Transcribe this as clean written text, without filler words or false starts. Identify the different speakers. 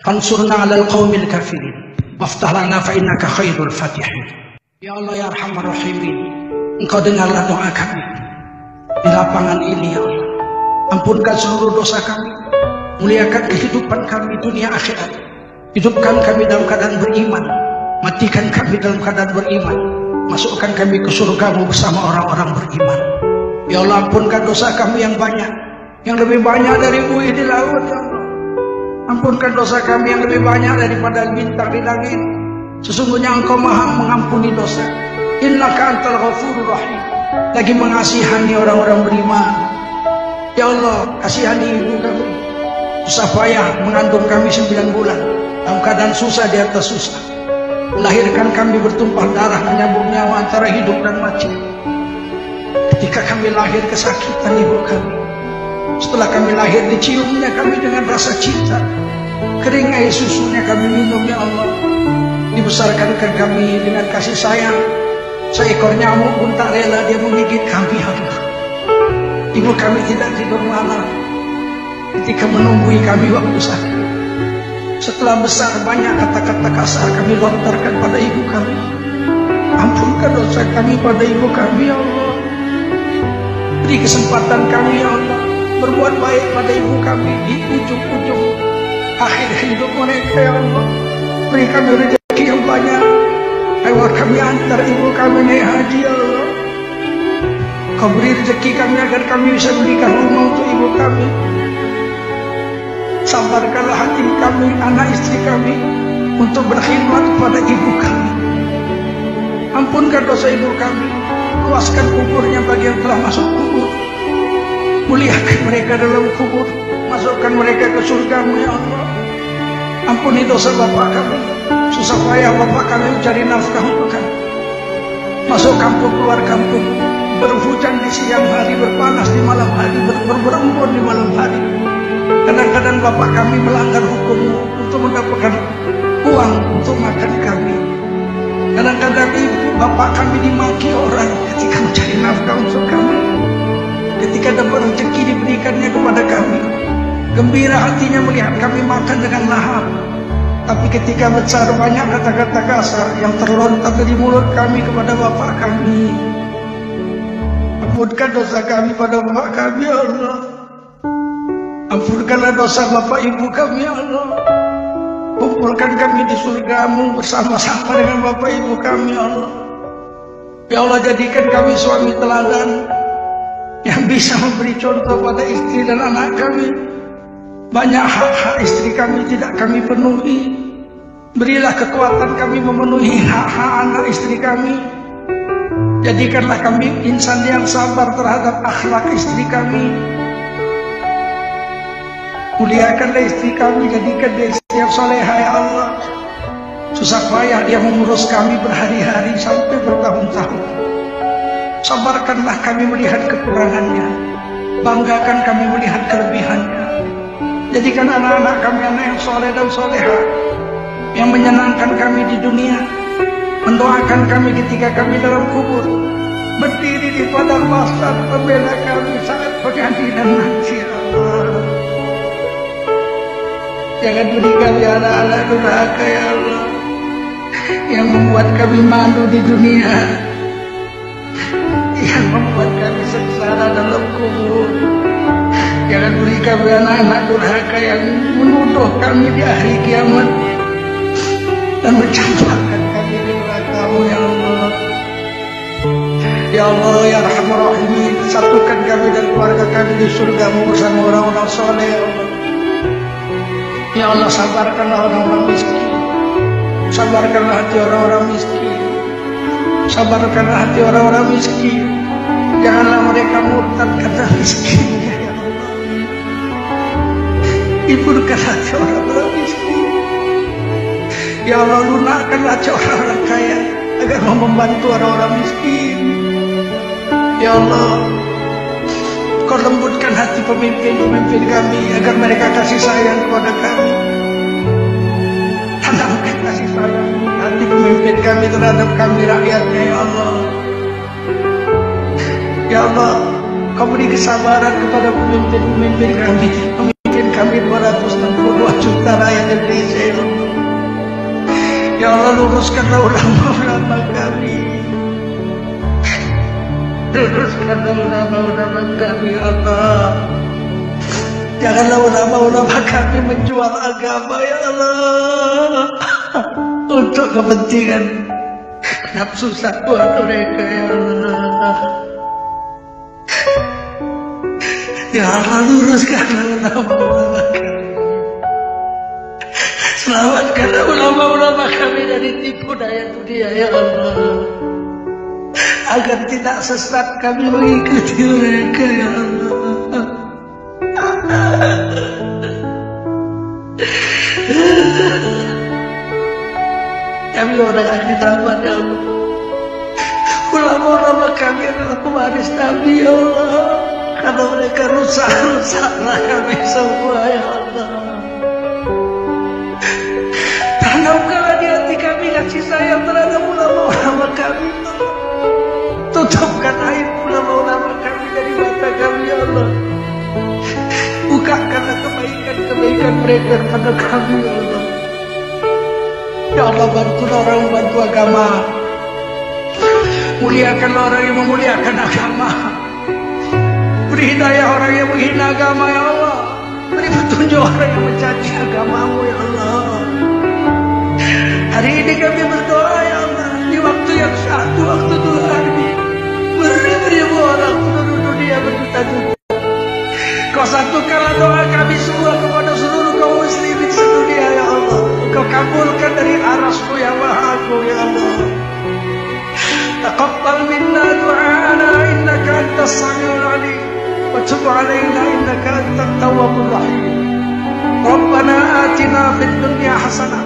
Speaker 1: Fansurna 'alal qaumil kafirin. Waftah lana fa innaka khairul fatihin. Ya Allah ya Arhamar Rahimin, Engkau dengarlah doa kami di lapangan ini ya Allah. Ampunkan seluruh dosa kami, muliakan kehidupan kami dunia akhirat. Hidupkan kami dalam keadaan beriman, matikan kami dalam keadaan beriman, masukkan kami ke surgamu bersama orang-orang beriman. Ya Allah, ampunkan dosa kami yang banyak, yang lebih banyak dari buih di laut ya Allah. Ampunkan dosa kami yang lebih banyak daripada bintang di langit. Sesungguhnya Engkau maha mengampuni dosa. Innaka antal ghafurur rahim. Lagi mengasihani orang-orang beriman. Ya Allah, kasihani ibu kami, susah payah mengandung kami 9 bulan, dalam keadaan susah di atas susah, melahirkan kami bertumpah darah, menyambung nyawa antara hidup dan mati. Ketika kami lahir kesakitan ibu kami, setelah kami lahir diciumnya kami dengan rasa cinta, kering air susunya kami minum ya Allah. Dibesarkan kami dengan kasih sayang, seekor nyamuk pun tak rela dia menggigit kami ya Allah. Ibu kami tidak tidur malam ketika menunggui kami waktu sakit. Setelah besar banyak kata-kata kasar kami lontarkan pada ibu kami. Ampunkan dosa kami pada ibu kami ya Allah. Beri kesempatan kami ya Allah berbuat baik pada ibu kami di ujung-ujung akhir hidup mereka ya Allah. Beri kami rezeki yang banyak, lewat kami antar ibu kami naik haji ya Allah. Kau beri rezeki kami agar kami bisa berikan rumah untuk ibu kami. Sabarkanlah hati kami, anak istri kami, untuk berkhidmat kepada ibu kami. Ampunkan dosa ibu kami, luaskan kuburnya bagi yang telah masuk kubur. Muliakan mereka dalam kubur, masukkan mereka ke surgamu ya Allah. Ampuni dosa bapak kami, susah payah bapak kami mencari nafkah untuk kami. Masuk kampung keluar kampung, berhujan di siang hari, berpanas di malam hari, berembun di malam hari. Kadang-kadang bapak kami melanggar hukum untuk mendapatkan uang untuk makan kami. Kadang-kadang ibu bapak kami dimaki orang ketika mencari nafkah untuk kami. Ketika dapat rezeki diberikannya kepada kami, gembira hatinya melihat kami makan dengan lahap. Tapi ketika besar banyak kata-kata kasar yang terlontar dari mulut kami kepada bapak kami. Ampunkan dosa kami pada bapak kami ya Allah. Ampunkanlah dosa bapak ibu kami ya Allah. Kumpulkan kami di surgamu bersama-sama dengan bapak ibu kami ya Allah. Ya Allah, jadikan kami suami teladan yang bisa memberi contoh pada istri dan anak kami. Banyak hak-hak istri kami tidak kami penuhi. Berilah kekuatan kami memenuhi hak-hak anak istri kami. Jadikanlah kami insan yang sabar terhadap akhlak istri kami. Muliakanlah istri kami, jadikan dia istri yang salehah ya Allah. Susah payah dia mengurus kami berhari-hari sampai bertahun-tahun. Sabarkanlah kami melihat kekurangannya, banggakan kami melihat kelebihannya. Jadikan anak-anak kami anak yang soleh dan soleha, yang menyenangkan kami di dunia, mendoakan kami ketika kami dalam kubur, berdiri di padang mahsyar membela kami saat pengadilan nanti ya Allah. Jangan beri kami anak-anak durhaka ya Allah, yang membuat kami malu di dunia, yang membuat kami sengsara dalam kubur. Jangan beri kami anak-anak durhaka yang menuduh kami di hari kiamat dan mencampakkan kami di neraka-Mu ya Allah. Ya Allah ya Arhamar Rahimin, satukan kami dan keluarga kami di surga-Mu bersama orang-orang soleh ya Allah. Ya Allah, sabarkanlah orang-orang miskin, sabarkanlah hati orang-orang miskin, sabarkanlah hati orang-orang miskin. Janganlah mereka murtad karena miskinnya ya Allah. Hiburkan hati orang-orang miskin. Ya Allah, lunakkan hati orang-orang kaya agar mau membantu orang-orang miskin. Ya Allah, Kau lembutkan hati pemimpin-pemimpin kami agar mereka kasih sayang kepada kami. Tanamkan kasih sayang hati pemimpin kami terhadap kami rakyatnya ya Allah. Ya Allah, Kau beri kesabaran kepada pemimpin-pemimpin kami, pemimpin kami kami 262 juta rakyat Indonesia ya Allah. Ya Allah, luruskanlah ulama-ulama kami, luruskanlah ulama-ulama kami ya Allah. Janganlah ulama-ulama kami menjual agama ya Allah untuk kepentingan nafsu syahwat mereka ya Allah. Ya Allah, luruskanlah ulama-ulama kami, selamatkanlah ulama-ulama kami dari tipu daya dunia ya Allah, agar tidak sesat kami mengikuti mereka ya Allah. Kami orang ahli dakwah ya Allah. Ulama-ulama kami adalah pewaris Nabi ya Allah. Kalau mereka rusak-rusaklah kami semua ya Allah. Tanamkanlah di hati kami kasih sayang terhadap ulama-ulama kami. Tutupkan aib ulama-ulama kami dari mata kami ya Allah. Bukakanlah kebaikan-kebaikan mereka kepada kami ya Allah. Ya Allah, bantulah orang membantu agama, muliakanlah orang yang memuliakan agama, beri hidayah orang yang menghina agama ya Allah, beri petunjuk orang yang mencaci agamamu ya Allah. Hari ini kami berdoa ya Allah, di waktu yang satu, waktu Tuhan ini beribu-ribu orang seluruh dunia, berjuta-juta. Kau satukanlah doa kami semua kepada seluruh kaum muslimin sedunia ya Allah. Kau kabulkan dari arasmu yang maha agung ya Allah. Taqabbal minna du'ana innaka antas samiul alim wa tub alaina innaka antat tawwabur rahim. Rabbana atina fid dunya hasanah